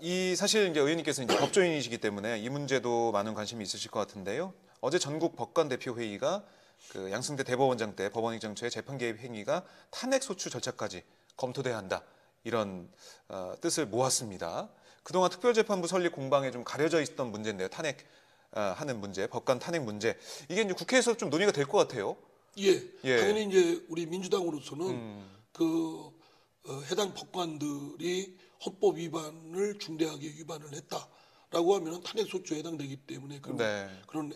이 사실 이제 의원님께서 이제 법조인이시기 때문에 이 문제도 많은 관심이 있으실 것 같은데요. 어제 전국 법관 대표 회의가 그 양승태 대법원장 때 법원행정처의 재판 개입 행위가 탄핵 소추 절차까지 검토돼야 한다 이런 뜻을 모았습니다. 그동안 특별재판부 설립 공방에 좀 가려져 있었던 문제인데요. 탄핵 하는 문제, 법관 탄핵 문제 이게 이제 국회에서 좀 논의가 될 것 같아요. 예, 예. 당연히 이제 우리 민주당으로서는 해당 법관들이 헌법 위반을 중대하게 위반을 했다라고 하면 탄핵 소추에 해당되기 때문에 그런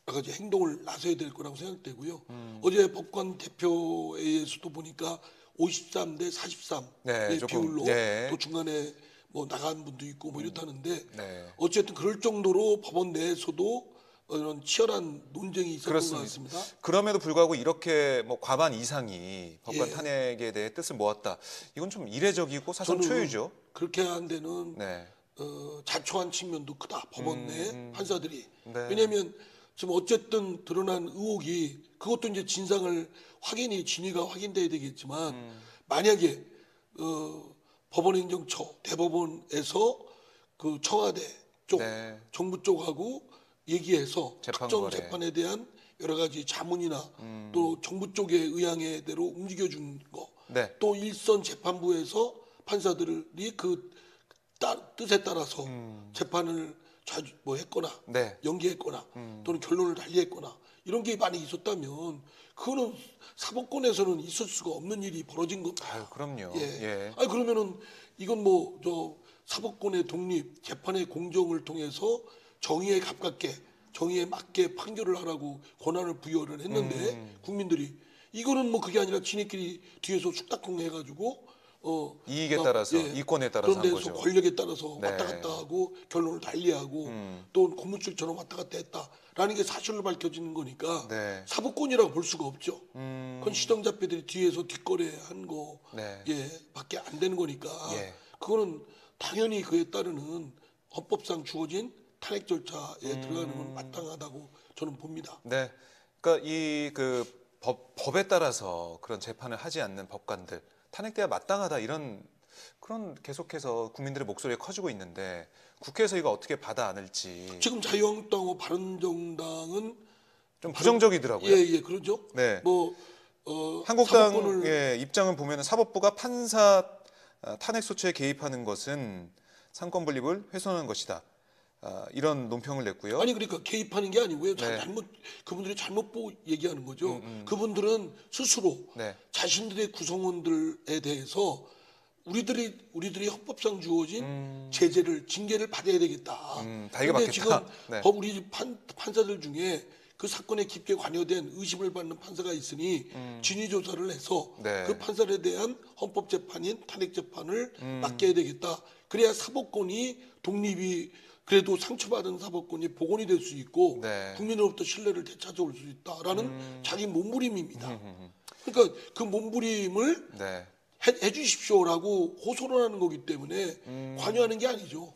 여러 가지 행동을 나서야 될 거라고 생각되고요. 어제 법관 대표회에서도 보니까 53대 43의 비율로 또 중간에 뭐 나간 분도 있고 뭐 이렇다는데 어쨌든 그럴 정도로 법원 내에서도 이런 치열한 논쟁이 있었던 것 같습니다. 그럼에도 불구하고 이렇게 뭐 과반 이상이 법관 탄핵에 대해 뜻을 모았다. 이건 좀 이례적이고 사상 초유죠. 그렇게 한 데는 자초한 측면도 크다. 법원 내 판사들이. 왜냐하면 지금 어쨌든 드러난 의혹이 그것도 이제 진상을 진위가 확인돼야 되겠지만 만약에 법원행정처 대법원에서 그 청와대 쪽 정부 쪽하고 얘기해서 특정 재판에 대한 여러 가지 자문이나 또 정부 쪽의 의향에대로 움직여준 거, 또 일선 재판부에서 판사들이 그 뜻에 따라서 재판을 했거나 연기했거나 또는 결론을 달리했거나 이런 게 많이 있었다면 그거는 사법권에서는 있을 수가 없는 일이 벌어진 겁니다. 아유, 그럼요. 아니 그러면은 이건 뭐 사법권의 독립, 재판의 공정을 통해서 정의에 가깝게 정의에 맞게 판결을 하라고 권한을 부여를 했는데 국민들이 이거는 뭐 그게 아니라 지네끼리 뒤에서 숙닥공 해가지고 이익에 따라서 이권에 따라서 그런 데서 권력에 따라서 왔다 갔다 하고 결론을 달리하고 또 고무줄처럼 왔다 갔다 했다라는 게 사실로 밝혀지는 거니까 사법권이라고 볼 수가 없죠. 그건 시정자패들이 뒤에서 뒷거래한 거 밖에 안 되는 거니까 그거는 당연히 그에 따르는 헌법상 주어진 탄핵 절차에 들어가는 건 마땅하다고 저는 봅니다. 네, 그러니까 이 그 법에 따라서 그런 재판을 하지 않는 법관들 탄핵돼야 마땅하다 이런 그런 계속해서 국민들의 목소리가 커지고 있는데 국회에서 이거 어떻게 받아 안을지 지금 자유한국당하고 바른정당은 좀 부정적이더라고요. 예, 그러죠. 네, 뭐 한국당의 입장을 보면 사법부가 판사 탄핵 소추에 개입하는 것은 상권 분립을 훼손하는 것이다. 이런 논평을 냈고요. 아니 그러니까 개입하는 게 아니고요. 그분들이 잘못 보고 얘기하는 거죠. 그분들은 스스로 자신들의 구성원들에 대해서 우리들이 헌법상 주어진 징계를 받아야 되겠다. 그런데 지금 우리 판사들 중에 그 사건에 깊게 관여된 의심을 받는 판사가 있으니 진위 조사를 해서 그 판사에 대한 헌법재판인 탄핵재판을 맡게 해야 되겠다. 그래야 사법권이 독립이 그래도 상처받은 사법권이 복원이 될 수 있고 국민으로부터 신뢰를 되찾아올 수 있다라는 자기 몸부림입니다. 그러니까 그 몸부림을 해주십시오라고 호소를 하는 거기 때문에 관여하는 게 아니죠.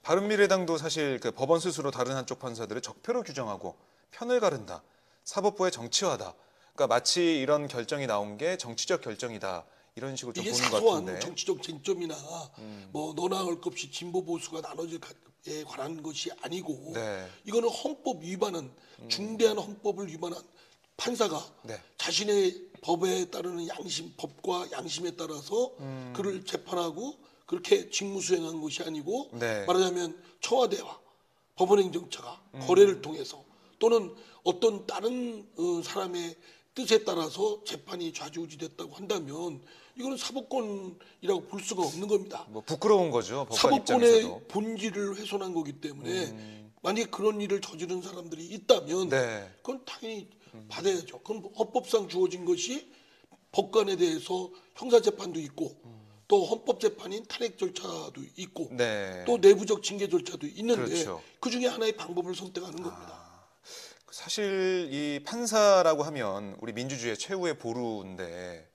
바른미래당도 사실 그 법원 스스로 다른 한쪽 판사들을 적폐로 규정하고 편을 가른다. 사법부의 정치화다. 그러니까 마치 이런 결정이 나온 게 정치적 결정이다. 이런 식으로 좀 보는 것 같은데. 이게 사소한 정치적 쟁점이나 뭐 너나 할 것 없이 진보 보수가 나눠질 에 관한 것이 아니고 이거는 헌법 위반한 중대한 헌법을 위반한 판사가 자신의 법에 따르는 법과 양심에 따라서 그를 재판하고 그렇게 직무 수행한 것이 아니고 말하자면 청와대와 법원행정처가 거래를 통해서 또는 어떤 다른 사람의 뜻에 따라서 재판이 좌지우지됐다고 한다면 이거는 사법권이라고 볼 수가 없는 겁니다. 뭐 부끄러운 거죠. 사법권의 본질을 훼손한 거기 때문에 만약에 그런 일을 저지른 사람들이 있다면 그건 당연히 받아야죠. 그럼 헌법상 주어진 것이 법관에 대해서 형사재판도 있고 또 헌법재판인 탄핵 절차도 있고 또 내부적 징계 절차도 있는데 그중에 하나의 방법을 선택하는 겁니다. 사실 이 판사라고 하면 우리 민주주의의 최후의 보루인데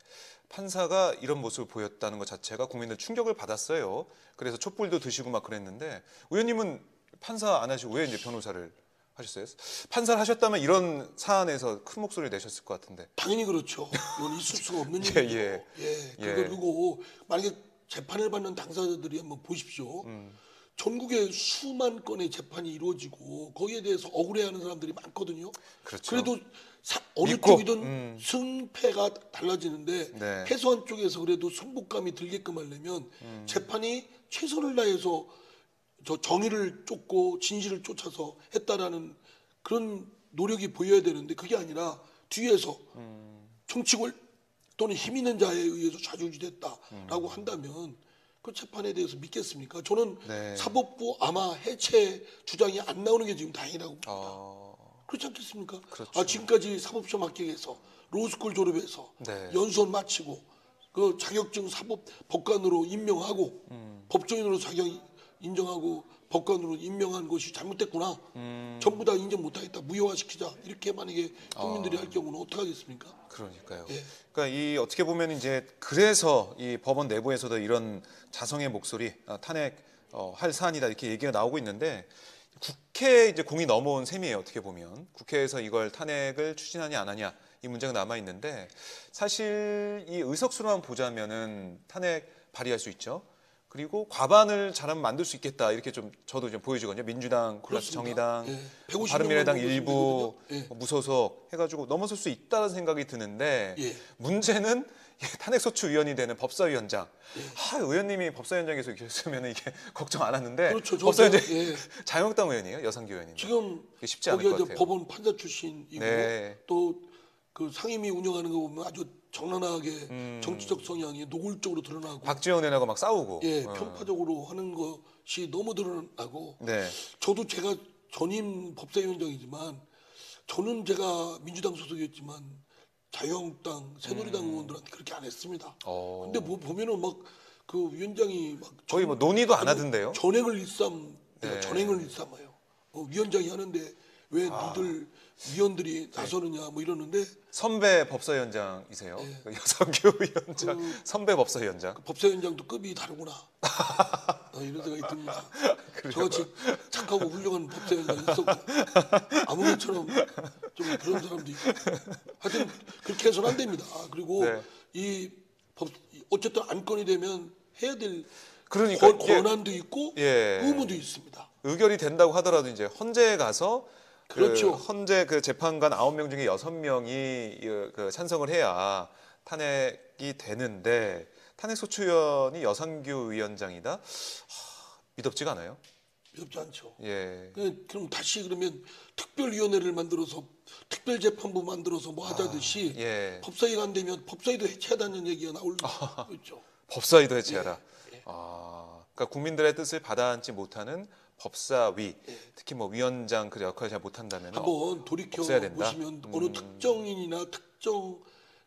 판사가 이런 모습을 보였다는 것 자체가 국민들 충격을 받았어요. 그래서 촛불도 드시고 막 그랬는데 의원님은 판사 안 하시고 왜 이제 변호사를 하셨어요? 판사를 하셨다면 이런 사안에서 큰 목소리를 내셨을 것 같은데. 당연히 그렇죠. 이건 있을 수가 없는 일이죠. 그리고 만약에 재판을 받는 당사자들이 한번 보십시오. 전국에 수만 건의 재판이 이루어지고 거기에 대해서 억울해하는 사람들이 많거든요. 그렇죠. 그래도 어느 믿고, 쪽이든 승패가 달라지는데 네. 패소한 쪽에서 그래도 승복감이 들게끔 하려면 재판이 최선을 다해서 저 정의를 쫓고 진실을 쫓아서 했다라는 그런 노력이 보여야 되는데 그게 아니라 뒤에서 정치권 또는 힘 있는 자에 의해서 좌지우지됐다라고 한다면 그 재판에 대해서 믿겠습니까? 저는 네. 사법부 아마 해체 주장이 안 나오는 게 지금 다행이라고 봅니다. 그렇지 않겠습니까? 그렇죠. 지금까지 사법시험 합격해서 로스쿨 졸업해서 네. 연수원 마치고 그 자격증 사법 법관으로 임명하고 법조인으로 자격 인정하고 법관으로 임명한 것이 잘못됐구나. 전부 다 인정 못하겠다. 무효화시키자. 이렇게 만약에 국민들이 할 경우는 어떻게 하겠습니까? 그러니까요. 예. 그러니까 이 어떻게 보면 이제 그래서 이 법원 내부에서도 이런 자성의 목소리 탄핵 할 사안이다 이렇게 얘기가 나오고 있는데 국회에 이제 공이 넘어온 셈이에요. 어떻게 보면 국회에서 이걸 탄핵을 추진하냐 안 하냐 이 문제가 남아 있는데 사실 이 의석수로만 보자면은 탄핵 발의할 수 있죠. 그리고 과반을 잘하면 만들 수 있겠다 이렇게 좀 저도 좀 보여지거든요. 민주당, 플러스 그렇습니다. 정의당, 예. 150 바른미래당 명만 일부 예. 무소속 해가지고 넘어설 수 있다는 생각이 드는데 예. 문제는 탄핵소추위원이 되는 법사위원장. 의원님이 법사위원장에 계셨으면 이게 걱정 안 하는데 그렇죠. 법사위원장 예. 자유한국당 의원이에요, 여성교 의원님. 지금 이게 쉽지 않을 것 거기가 같아요. 법원 판사 출신이고 네. 또 그 상임위 운영하는 거 보면 아주 정난하게 정치적 성향이 노골적으로 드러나고 박지원 의원하고 막 싸우고. 예, 편파적으로 하는 것이 너무 드러나고 네. 저도 제가 전임 법사위원장이지만 저는 제가 민주당 소속이었지만 자유한국당, 새누리당 의원들한테 그렇게 안 했습니다. 근데 뭐 보면은 막 그 위원장이 막 거의 뭐 논의도 안 하던데요. 전횡을 일삼, 네. 전횡을 일삼아요. 위원장이 하는데 왜 니들 위원들이 나서느냐 뭐 이러는데 선배 법사위원장이세요. 그 여성교 위원장, 선배 법사위원장. 법사위원장도 급이 다르구나. 이런 생각이 듭니다. 저같이 착하고 훌륭한 법사위원장이 있었고 아무개처럼 좀 그런 사람도 있고 하여튼 그렇게 해서는 안 됩니다. 그리고 네. 이 법 어쨌든 안건이 되면 해야 될 그러니까 권한도 있고 예. 의무도 있습니다. 의결이 된다고 하더라도 이제 헌재에 가서 그렇죠. 헌재 그 재판관 9명 중에 6명이 그 찬성을 해야 탄핵이 되는데 탄핵소추위원이 여성교 위원장이다. 믿업지가 않아요. 믿지 않죠. 예. 그럼 다시 그러면 특별위원회를 만들어서 특별재판부 만들어서 뭐 하자듯이 예. 법사위가 안 되면 법사위도 해체하다는 얘기가 나올 수 있죠. 법사위도 해체하라. 그러니까 국민들의 뜻을 받아안지 못하는 법사위, 특히 뭐 위원장 그 역할을 잘 못한다면 한번 돌이켜 없애야 된다? 보시면 어느 특정인이나 특정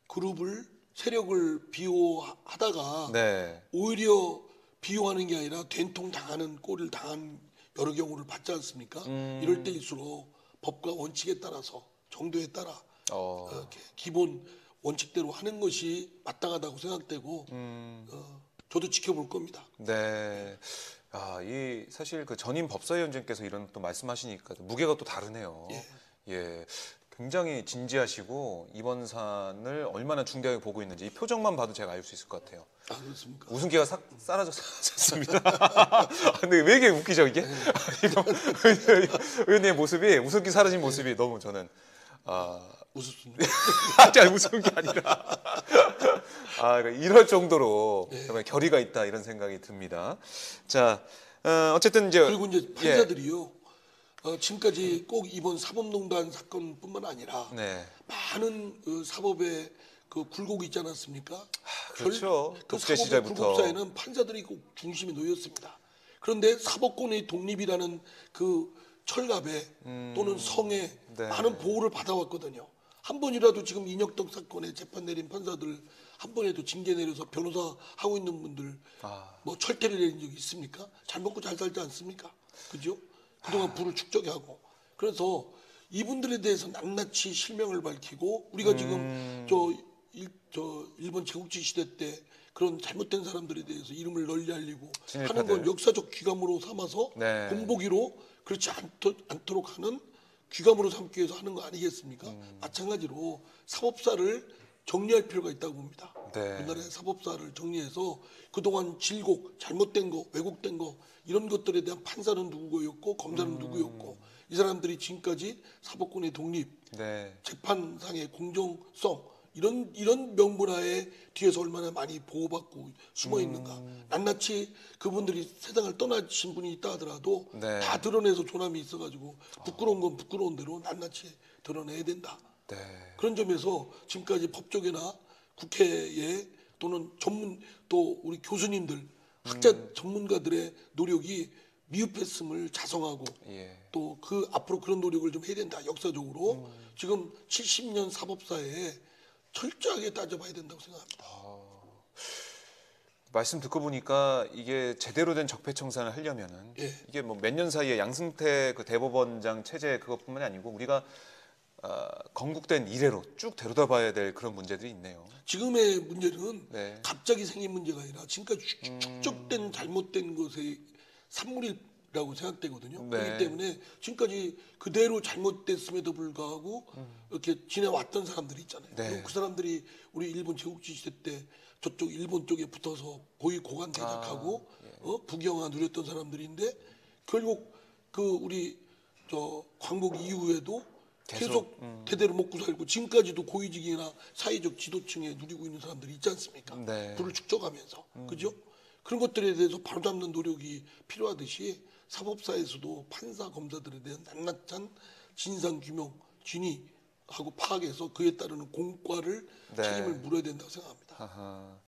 그룹을 세력을 비호하다가 네. 오히려 비호하는 게 아니라 된통 당하는 꼴을 당한 여러 경우를 봤지 않습니까? 이럴 때일수록 법과 원칙에 따라서 정도에 따라 이렇게 기본 원칙대로 하는 것이 마땅하다고 생각되고 저도 지켜볼 겁니다. 네. 이 사실 그 전임 법사위원장께서 이런 또 말씀하시니까 무게가 또 다르네요. 예. 굉장히 진지하시고 이번 사안을 얼마나 중대하게 보고 있는지 이 표정만 봐도 제가 알 수 있을 것 같아요. 그렇습니까? 웃음기가 싹 사라졌습니다. 근데 왜 이게 웃기죠 이게? 의원님의 모습이 웃음기 사라진 모습이 너무 저는 우습습니다. 아니 웃은 게 아니라 그러니까 이럴 정도로 정말 결의가 있다 이런 생각이 듭니다. 자 어쨌든 이제 그리고 이제 판사들이요. 지금까지 꼭 이번 사법농단 사건뿐만 아니라 네. 많은 사법의 그 굴곡이 있지 않았습니까? 그렇죠. 그 독재 사법의 시절부터. 굴곡사에는 판사들이 꼭 중심에 놓였습니다. 그런데 사법권의 독립이라는 그 철갑에 또는 성에 네. 많은 보호를 받아왔거든요. 한 번이라도 지금 인혁동 사건에 재판 내린 판사들 한 번에도 징계 내려서 변호사 하고 있는 분들 뭐 철퇴를 내린 적이 있습니까? 잘 먹고 잘 살지 않습니까? 그죠? 그동안 부를 축적하고 그래서 이분들에 대해서 낱낱이 실명을 밝히고 우리가 지금 일본 제국주의 시대 때 그런 잘못된 사람들에 대해서 이름을 널리 알리고 하는 건 역사적 귀감으로 삼아서 네. 본보기로 그렇지 않도록 하는 귀감으로 삼기 위해서 하는 거 아니겠습니까? 마찬가지로 사법사를 정리할 필요가 있다고 봅니다. 네. 우리나라의 사법사를 정리해서 그동안 질곡, 잘못된 거, 왜곡된 거 이런 것들에 대한 판사는 누구였고 검사는 누구였고 이 사람들이 지금까지 사법권의 독립, 네. 재판상의 공정성 이런 명분하에 뒤에서 얼마나 많이 보호받고 숨어 있는가. 낱낱이 그분들이 세상을 떠나신 분이 있다 하더라도 네. 다 드러내서 조남이 있어가지고 부끄러운 건 부끄러운 대로 낱낱이 드러내야 된다. 네. 그런 점에서 지금까지 법조계나 국회에 또는 또 우리 교수님들 학자 전문가들의 노력이 미흡했음을 자성하고 예. 또 그 앞으로 그런 노력을 좀 해야 된다. 역사적으로 지금 70년 사법사에 철저하게 따져봐야 된다고 생각합니다. 말씀 듣고 보니까 이게 제대로 된 적폐청산을 하려면은 예. 이게 뭐 몇 년 사이에 양승태 그 대법원장 체제 그것뿐만이 아니고 우리가 건국된 이래로 쭉 데려다봐야 될 그런 문제들이 있네요. 지금의 문제는 네. 갑자기 생긴 문제가 아니라 지금까지 축적된 잘못된 것의 산물이라고 생각되거든요. 네. 그렇기 때문에 지금까지 그대로 잘못됐음에도 불구하고 이렇게 지내왔던 사람들이 있잖아요. 네. 그리고 그 사람들이 우리 일본 제국지 시대 때 저쪽 일본 쪽에 붙어서 고위 고관 대작하고 부경화 누렸던 사람들인데 결국 그 우리 저 광복 이후에도 계속 대대로 먹고 살고 지금까지도 고위직이나 사회적 지도층에 누리고 있는 사람들이 있지 않습니까? 네. 부를 축적하면서 그죠? 그런 것들에 대해서 바로잡는 노력이 필요하듯이 사법사에서도 판사 검사들에 대한 낱낱한 진상 규명, 진위하고 파악해서 그에 따르는 공과를 네. 책임을 물어야 된다고 생각합니다. 아하.